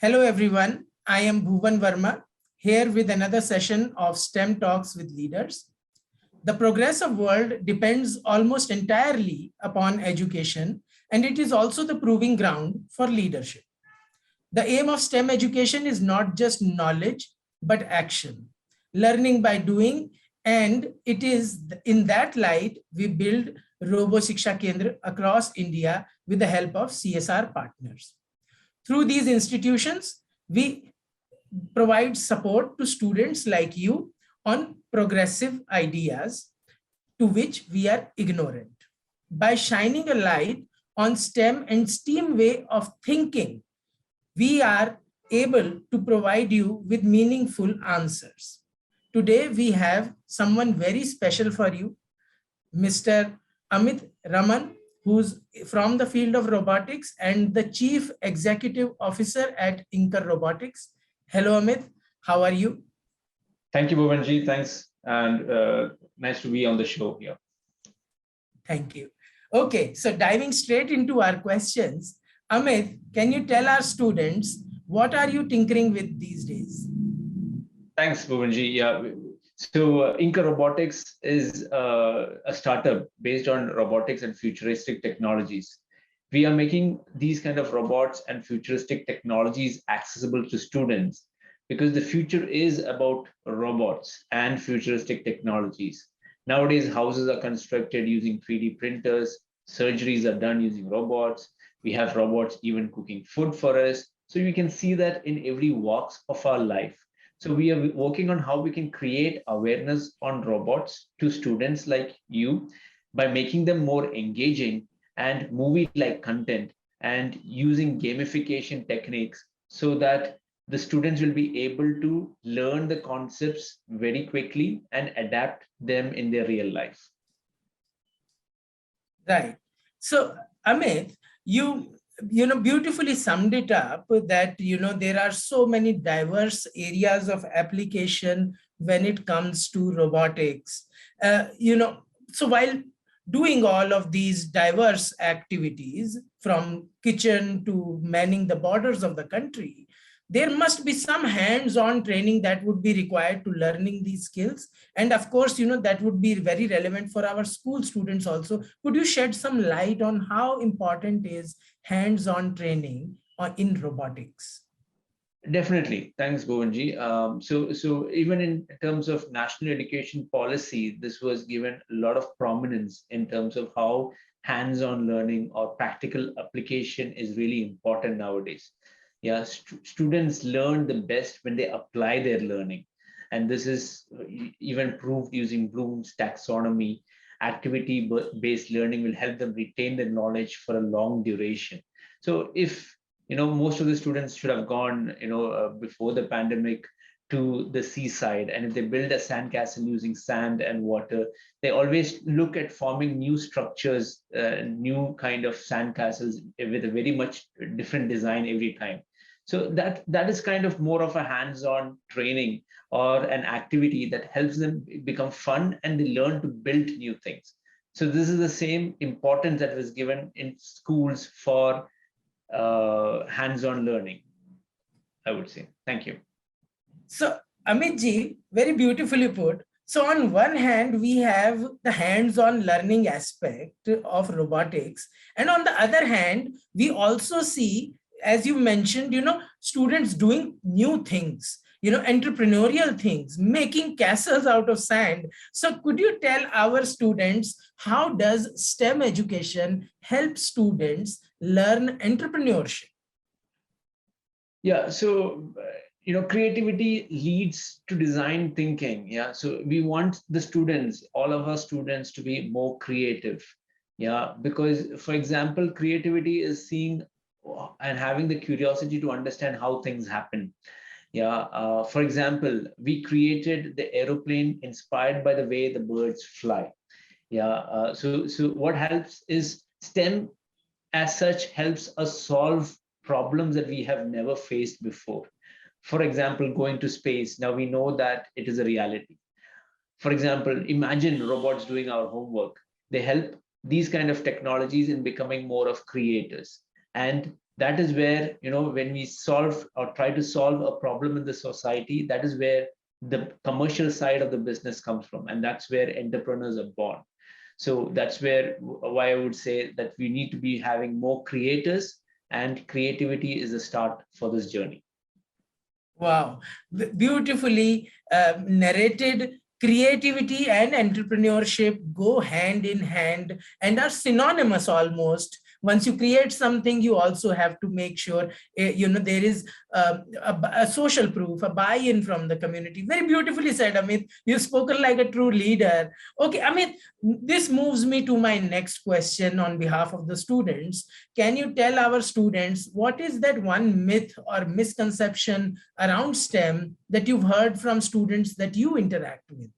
Hello everyone, I am Bhuvan Verma, here with another session of STEM Talks with Leaders. The progressive world depends almost entirely upon education, and it is also the proving ground for leadership. The aim of STEM education is not just knowledge, but action, learning by doing, and it is in that light we build Robo Shiksha Kendra across India with the help of CSR partners. Through these institutions, we provide support to students like you on progressive ideas to which we are ignorant. By shining a light on STEM and STEAM way of thinking, we are able to provide you with meaningful answers. Today, we have someone very special for you, Mr. Amit Raman, who's from the field of robotics and the Chief Executive Officer at Inker Robotics. Hello, Amit. How are you? Thank you, Bhuvanji. Thanks. And nice to be on the show here. Thank you. Okay, so diving straight into our questions, Amit, can you tell our students what are you tinkering with these days? Thanks, Bhuvanji. Yeah. So Inker Robotics is a startup based on robotics and futuristic technologies. We are making these kind of robots and futuristic technologies accessible to students because the future is about robots and futuristic technologies. Nowadays, houses are constructed using 3D printers, surgeries are done using robots. We have robots even cooking food for us. So you can see that in every walks of our life. So we are working on how we can create awareness on robots to students like you by making them more engaging and movie-like content and using gamification techniques so that the students will be able to learn the concepts very quickly and adapt them in their real life. Right. So, Amit, you beautifully summed it up that there are so many diverse areas of application when it comes to robotics. So while doing all of these diverse activities from kitchen to manning the borders of the country, there must be some hands-on training that would be required to learning these skills. And of course, that would be very relevant for our school students also. Could you shed some light on how important is hands-on training in robotics? Definitely. Thanks, Govinji. So even in terms of national education policy, this was given a lot of prominence in terms of how hands-on learning or practical application is really important nowadays. Yeah, students learn the best when they apply their learning. And this is even proved using Bloom's taxonomy. Activity-based learning will help them retain their knowledge for a long duration. So if most of the students should have gone, before the pandemic to the seaside. And if they build a sandcastle using sand and water, they always look at forming new structures, new kind of sandcastles with a very much different design every time. So that is kind of more of a hands-on training or an activity that helps them become fun and they learn to build new things. So this is the same importance that was given in schools for hands-on learning, I would say. Thank you. So Amit ji, very beautifully put. So on one hand, we have the hands-on learning aspect of robotics. And on the other hand, we also see, as you mentioned, students doing new things, entrepreneurial things, making castles out of sand. So could you tell our students, how does STEM education help students learn entrepreneurship? Yeah, so creativity leads to design thinking. Yeah, so we want the students, all of our students, to be more creative. Yeah, because for example, creativity is seeing and having the curiosity to understand how things happen. Yeah, for example, we created the aeroplane inspired by the way the birds fly. Yeah, so what helps is STEM as such helps us solve problems that we have never faced before. For example, going to space, now we know that it is a reality. For example, imagine robots doing our homework. They help these kind of technologies in becoming more of creators. And That is where, when we solve or try to solve a problem in the society, that is where the commercial side of the business comes from. And that's where entrepreneurs are born. So that's why I would say that we need to be having more creators, and creativity is the start for this journey. Wow, beautifully narrated. Creativity and entrepreneurship go hand in hand and are synonymous almost. Once you create something, you also have to make sure there is a social proof, a buy-in from the community. Very beautifully said, Amit. You've spoken like a true leader. Okay, Amit, this moves me to my next question on behalf of the students. Can you tell our students what is that one myth or misconception around STEM that you've heard from students that you interact with?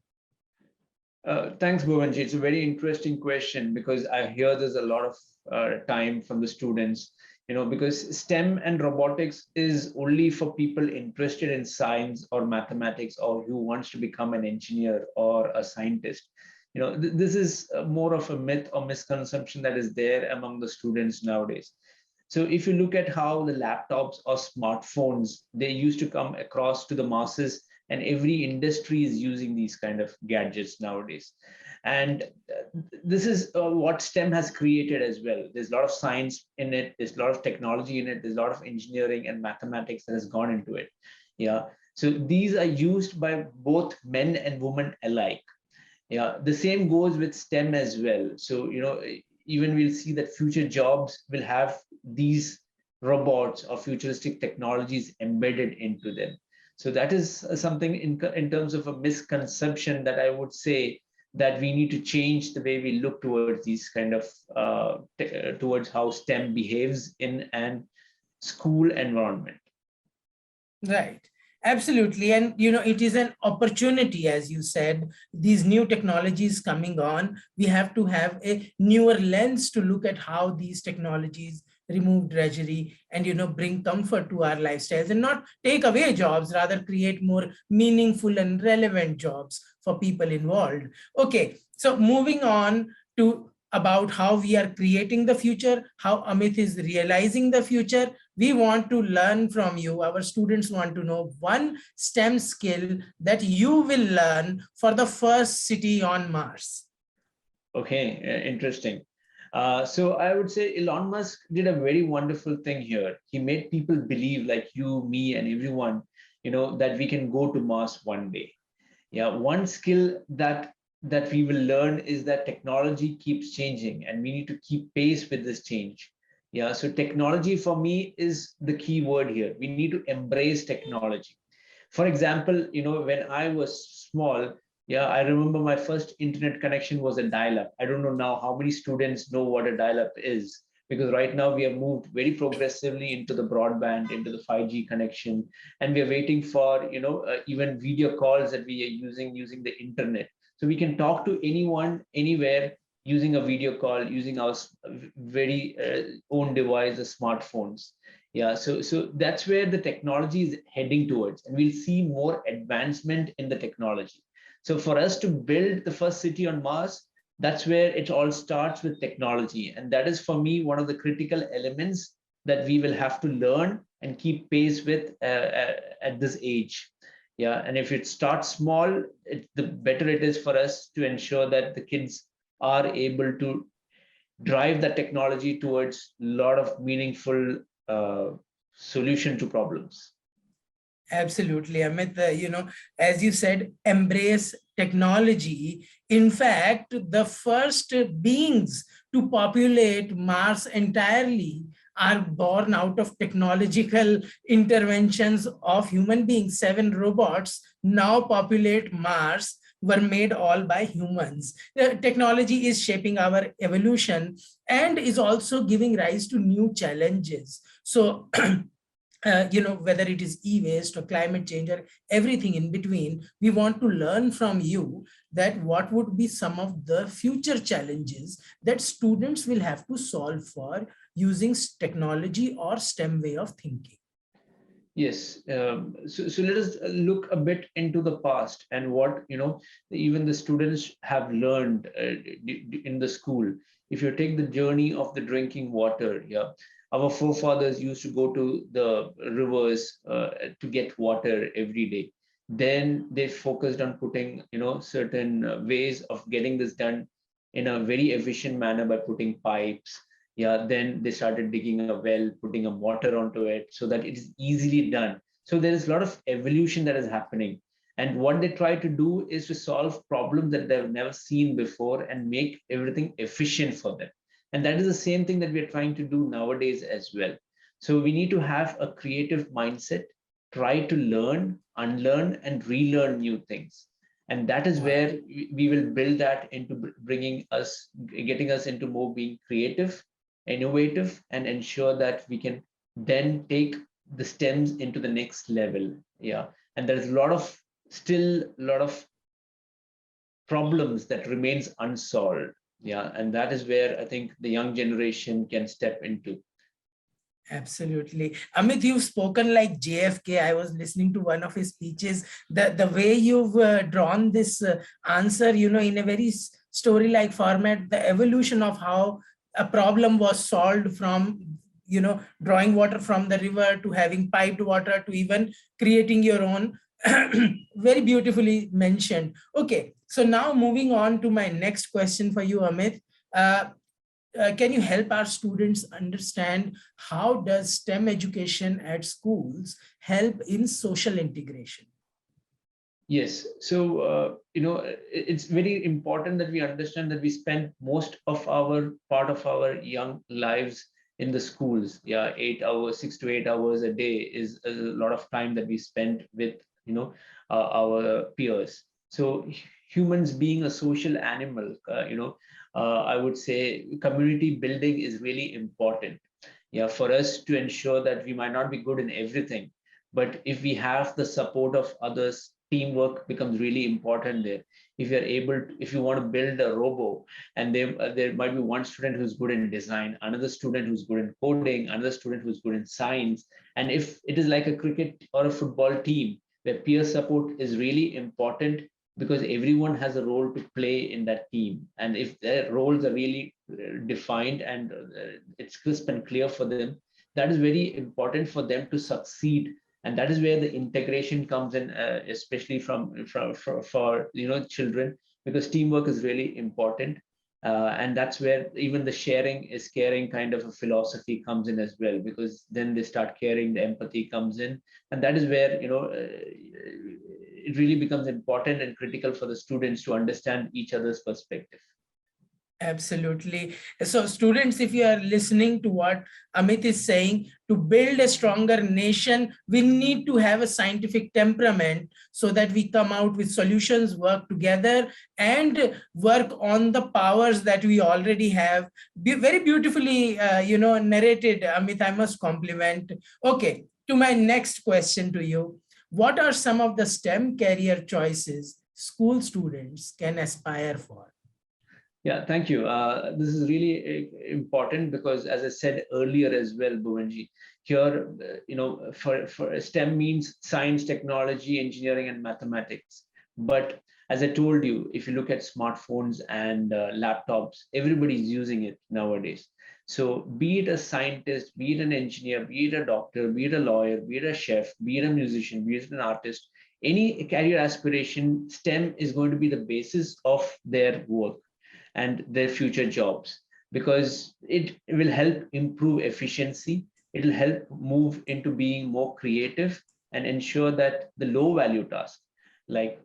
Thanks, Bhuvanji. It's a very interesting question, because I hear there's a lot of time from the students, because STEM and robotics is only for people interested in science or mathematics, or who wants to become an engineer or a scientist. This is more of a myth or misconception that is there among the students nowadays. So if you look at how the laptops or smartphones, they used to come across to the masses, and every industry is using these kind of gadgets nowadays. And this is what STEM has created as well. There's a lot of science in it, there's a lot of technology in it, there's a lot of engineering and mathematics that has gone into it. Yeah. So these are used by both men and women alike. Yeah, the same goes with STEM as well. So, even we'll see that future jobs will have these robots or futuristic technologies embedded into them. So that is something in terms of a misconception that I would say that we need to change the way we look towards these kind of towards how STEM behaves in an school environment. Right. Absolutely. And, it is an opportunity, as you said, these new technologies coming on. We have to have a newer lens to look at how these technologies remove drudgery and, bring comfort to our lifestyles and not take away jobs, rather create more meaningful and relevant jobs for people involved. Okay. So moving on to about how we are creating the future, how Amit is realizing the future. We want to learn from you. Our students want to know one STEM skill that you will learn for the first city on Mars. Okay, interesting. So I would say Elon Musk did a very wonderful thing here. He made people believe, like you, me, and everyone, that we can go to Mars one day. Yeah, one skill that we will learn is that technology keeps changing, and we need to keep pace with this change. Yeah, so technology for me is the key word here. We need to embrace technology. For example, when I was small, yeah, I remember my first internet connection was a dial-up. I don't know now how many students know what a dial-up is, because right now we have moved very progressively into the broadband, into the 5G connection, and we are waiting for even video calls that we are using the internet, so we can talk to anyone anywhere using a video call, using our very own device, the smartphones. Yeah, so that's where the technology is heading towards, and we'll see more advancement in the technology. So for us to build the first city on Mars, that's where it all starts with technology. And that is, for me, one of the critical elements that we will have to learn and keep pace with at this age. Yeah, and if it starts small, the better it is for us to ensure that the kids are able to drive the technology towards a lot of meaningful solution to problems. Absolutely, Amit. As you said, embrace technology. In fact, the first beings to populate Mars entirely are born out of technological interventions of human beings. 7 robots now populate Mars, were made all by humans. Technology is shaping our evolution and is also giving rise to new challenges. So, whether it is e-waste or climate change or everything in between, we want to learn from you that what would be some of the future challenges that students will have to solve for using technology or STEM way of thinking. Yes. So let us look a bit into the past and what even the students have learned in the school. If you take the journey of the drinking water, yeah, Our forefathers used to go to the rivers to get water every day. Then they focused on putting, certain ways of getting this done in a very efficient manner by putting pipes. Yeah, then they started digging a well, putting a motor onto it so that it is easily done. So there is a lot of evolution that is happening. And what they try to do is to solve problems that they've never seen before and make everything efficient for them. And that is the same thing that we are trying to do nowadays as well. So we need to have a creative mindset, try to learn, unlearn, and relearn new things. And that is Wow. where we will build that into getting us into more being creative, innovative, and ensure that we can then take the stems into the next level. Yeah. And there's still a lot of problems that remains unsolved. Yeah, and that is where I think the young generation can step into. Absolutely. Amit, you've spoken like JFK. I was listening to one of his speeches. The way you've drawn this answer, in a very story-like format, the evolution of how a problem was solved from, drawing water from the river to having piped water to even creating your own, very beautifully mentioned. Okay, so now moving on to my next question for you, Amit. Can you help our students understand how does STEM education at schools help in social integration? Yes, so it's very important that we understand that we spend most of our part of our young lives in the schools. Yeah, 8 hours, 6 to 8 hours a day is a lot of time that we spend with our peers. So humans being a social animal, I would say community building is really important. Yeah, for us to ensure that we might not be good in everything, but if we have the support of others, teamwork becomes really important there. If you're if you want to build a robo, and there might be one student who's good in design, another student who's good in coding, another student who's good in science, and if it is like a cricket or a football team where peer support is really important, because everyone has a role to play in that team, and if their roles are really defined and it's crisp and clear for them, that is very important for them to succeed. And that is where the integration comes in, especially for children, because teamwork is really important. And that's where even the sharing is caring kind of a philosophy comes in as well, because then they start caring, the empathy comes in, and that is where it really becomes important and critical for the students to understand each other's perspective. Absolutely. So students, if you are listening to what Amit is saying, to build a stronger nation, we need to have a scientific temperament so that we come out with solutions, work together, and work on the powers that we already have. Very beautifully, narrated, Amit, I must compliment. Okay, to my next question to you. What are some of the STEM career choices school students can aspire for? Yeah, thank you. This is really important because, as I said earlier as well, Bhuvanji, here, for STEM means science, technology, engineering, and mathematics. But as I told you, if you look at smartphones and laptops, everybody's using it nowadays. So be it a scientist, be it an engineer, be it a doctor, be it a lawyer, be it a chef, be it a musician, be it an artist, any career aspiration, STEM is going to be the basis of their work and their future jobs, because it will help improve efficiency. It will help move into being more creative and ensure that the low value tasks, like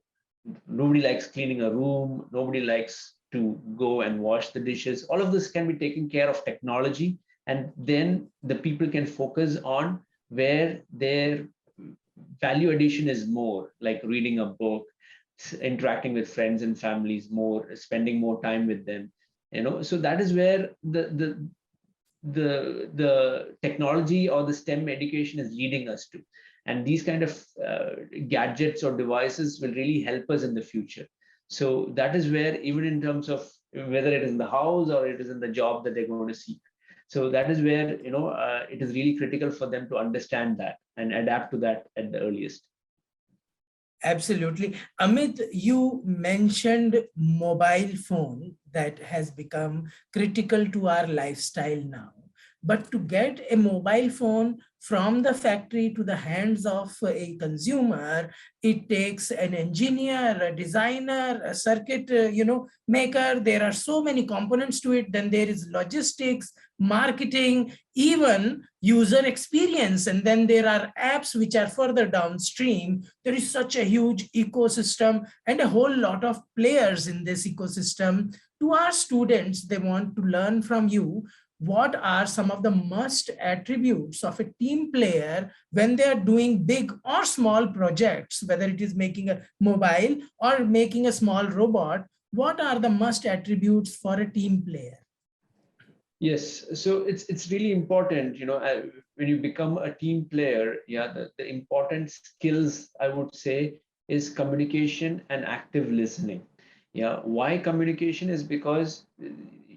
nobody likes cleaning a room, nobody likes to go and wash the dishes, all of this can be taken care of technology, and then the people can focus on where their value addition is more, like reading a book, interacting with friends and families more, spending more time with them. So that is where the technology or the STEM education is leading us to. And these kind of gadgets or devices will really help us in the future. So that is where, even in terms of whether it is in the house or it is in the job that they're going to seek. So that is where it is really critical for them to understand that and adapt to that at the earliest. Absolutely. Amit, you mentioned mobile phone that has become critical to our lifestyle now. But to get a mobile phone from the factory to the hands of a consumer, it takes an engineer, a designer, a circuit, maker. There are so many components to it. Then there is logistics, marketing, even user experience. And then there are apps which are further downstream. There is such a huge ecosystem and a whole lot of players in this ecosystem. To our students, they want to learn from you what are some of the must attributes of a team player when they are doing big or small projects, whether it is making a mobile or making a small robot. What are the must attributes for a team player? Yes, so it's really important, when you become a team player, yeah, the important skills I would say is communication and active listening. Yeah, why communication is because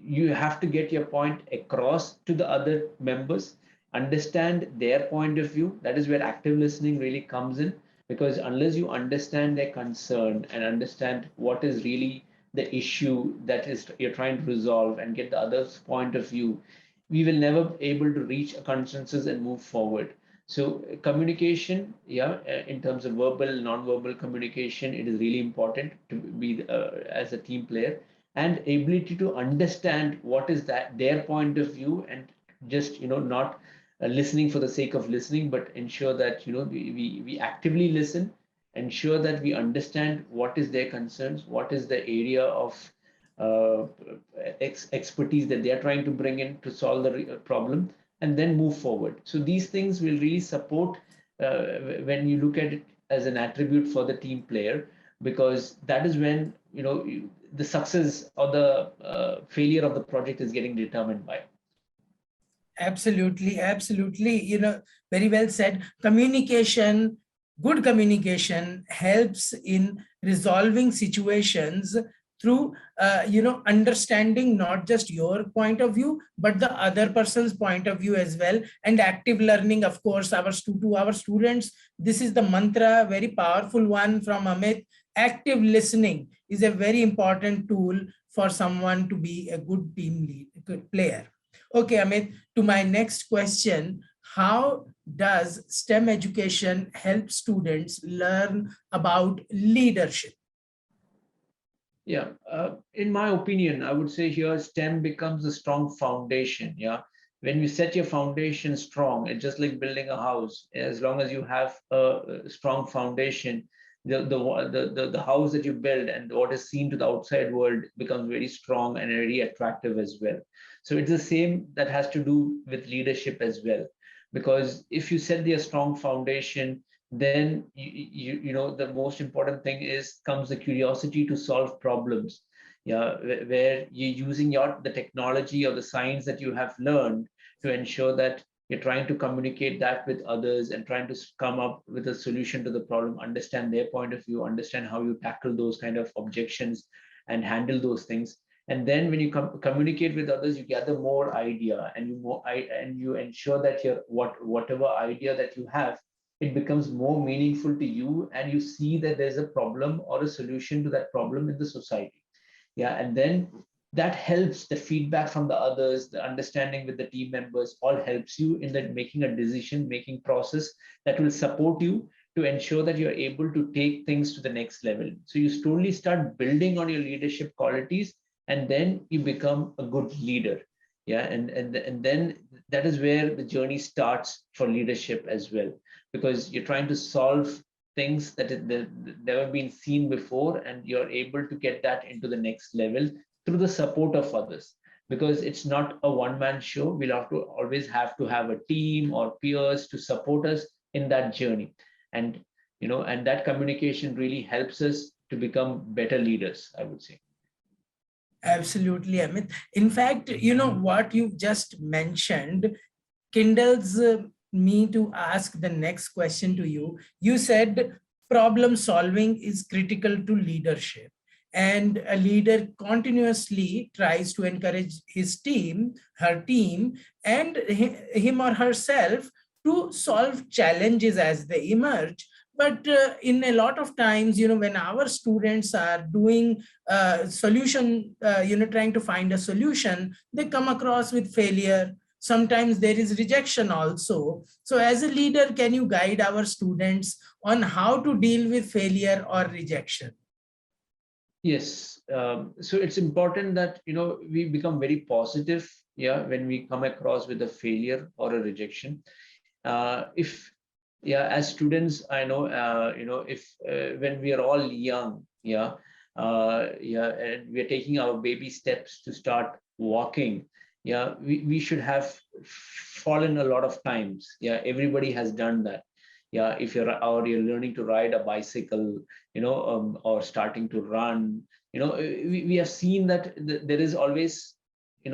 you have to get your point across to the other members, understand their point of view. That is where active listening really comes in, because unless you understand their concern and understand what is really the issue that is you're trying to resolve and get the other's point of view, we will never be able to reach a consensus and move forward. So communication, yeah, in terms of verbal, non-verbal communication, it is really important to be as a team player, and ability to understand what is that their point of view, and just not listening for the sake of listening, but ensure that we actively listen, ensure that we understand what is their concerns, what is the area of uh, expertise that they are trying to bring in to solve the problem, and then move forward. So these things will really support when you look at it as an attribute for the team player, because that is when the success or the failure of the project is getting determined by. Absolutely, absolutely. Very well said. Communication, good communication helps in resolving situations through, understanding not just your point of view, but the other person's point of view as well. And active learning, of course, to our students, this is the mantra, very powerful one from Amit. Active listening is a very important tool for someone to be a good team lead, good player. Okay, Amit, to my next question, how does STEM education help students learn about leadership? Yeah, in my opinion, I would say here STEM becomes a strong foundation. Yeah, when you set your foundation strong, it's just like building a house. As long as you have a strong foundation, the house that you build and what is seen to the outside world becomes very strong and very attractive as well. So it's the same that has to do with leadership as well, because if you set the strong foundation, then the most important thing is comes the curiosity to solve problems. Yeah, where you're using the technology or the science that you have learned to ensure that you're trying to communicate that with others and trying to come up with a solution to the problem, understand their point of view, understand how you tackle those kind of objections and handle those things. And then when you communicate with others, you gather more idea, and you ensure that your whatever idea that you have, it becomes more meaningful to you, and you see that there's a problem or a solution to that problem in the society. Yeah, and then that helps the feedback from the others, the understanding with the team members, all helps you in that making a decision making process that will support you to ensure that you're able to take things to the next level. So you slowly start building on your leadership qualities, and then you become a good leader. Yeah, and then that is where the journey starts for leadership as well, because you're trying to solve things that have never been seen before, and you're able to get that into the next level through the support of others, because it's not a one-man show. We'll always have to have a team or peers to support us in that journey. And and that communication really helps us to become better leaders, I would say. Absolutely, Amit. In fact, what you just mentioned kindles me to ask the next question to you. You said problem solving is critical to leadership, and a leader continuously tries to encourage his team, her team, and him or herself to solve challenges as they emerge. But in a lot of times, when our students are doing solution, trying to find a solution, they come across with failure. Sometimes there is rejection also. So as a leader, can you guide our students on how to deal with failure or rejection? Yes. So it's important that, we become very positive, yeah, when we come across with a failure or a rejection. If, yeah, as students, I know, if when we are all young, yeah, and we are taking our baby steps to start walking, yeah, we should have fallen a lot of times. Yeah, everybody has done that. Yeah, if you're learning to ride a bicycle, or starting to run, we have seen that there is always, a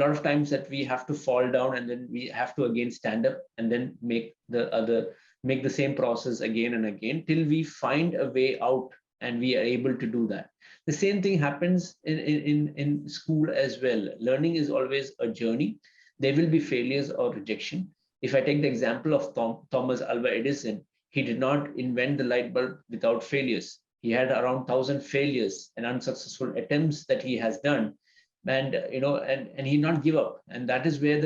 lot of times that we have to fall down and then we have to again stand up and then make the same process again and again till we find a way out and we are able to do that. The same thing happens in school as well. Learning is always a journey. There will be failures or rejection. If I take the example of Thomas Alva Edison, he did not invent the light bulb without failures. He had around 1,000 failures and unsuccessful attempts that he has done, and he not give up. And that is where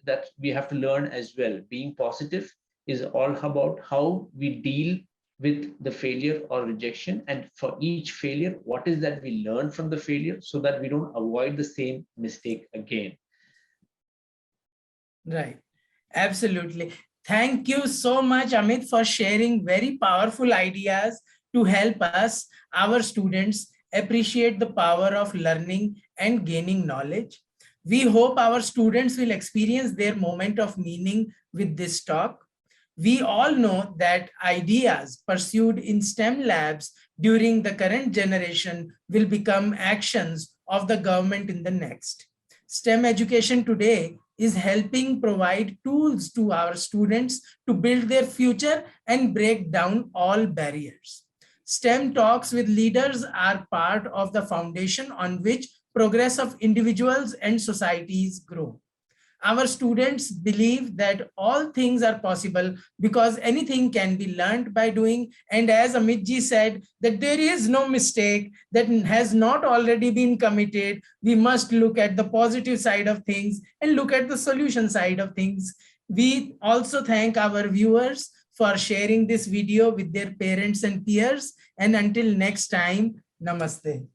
that we have to learn as well. Being positive is all about how we deal with the failure or rejection, and for each failure, what is that we learn from the failure so that we don't avoid the same mistake again. Right. Absolutely. Thank you so much, Amit, for sharing very powerful ideas to help us, our students, appreciate the power of learning and gaining knowledge. We hope our students will experience their moment of meaning with this talk. We all know that ideas pursued in STEM labs during the current generation will become actions of the government in the next. STEM education today is helping provide tools to our students to build their future and break down all barriers. STEM talks with leaders are part of the foundation on which progress of individuals and societies grow. Our students believe that all things are possible because anything can be learned by doing. And as Amit ji said, that there is no mistake that has not already been committed. We must look at the positive side of things and look at the solution side of things. We also thank our viewers for sharing this video with their parents and peers. And until next time, namaste.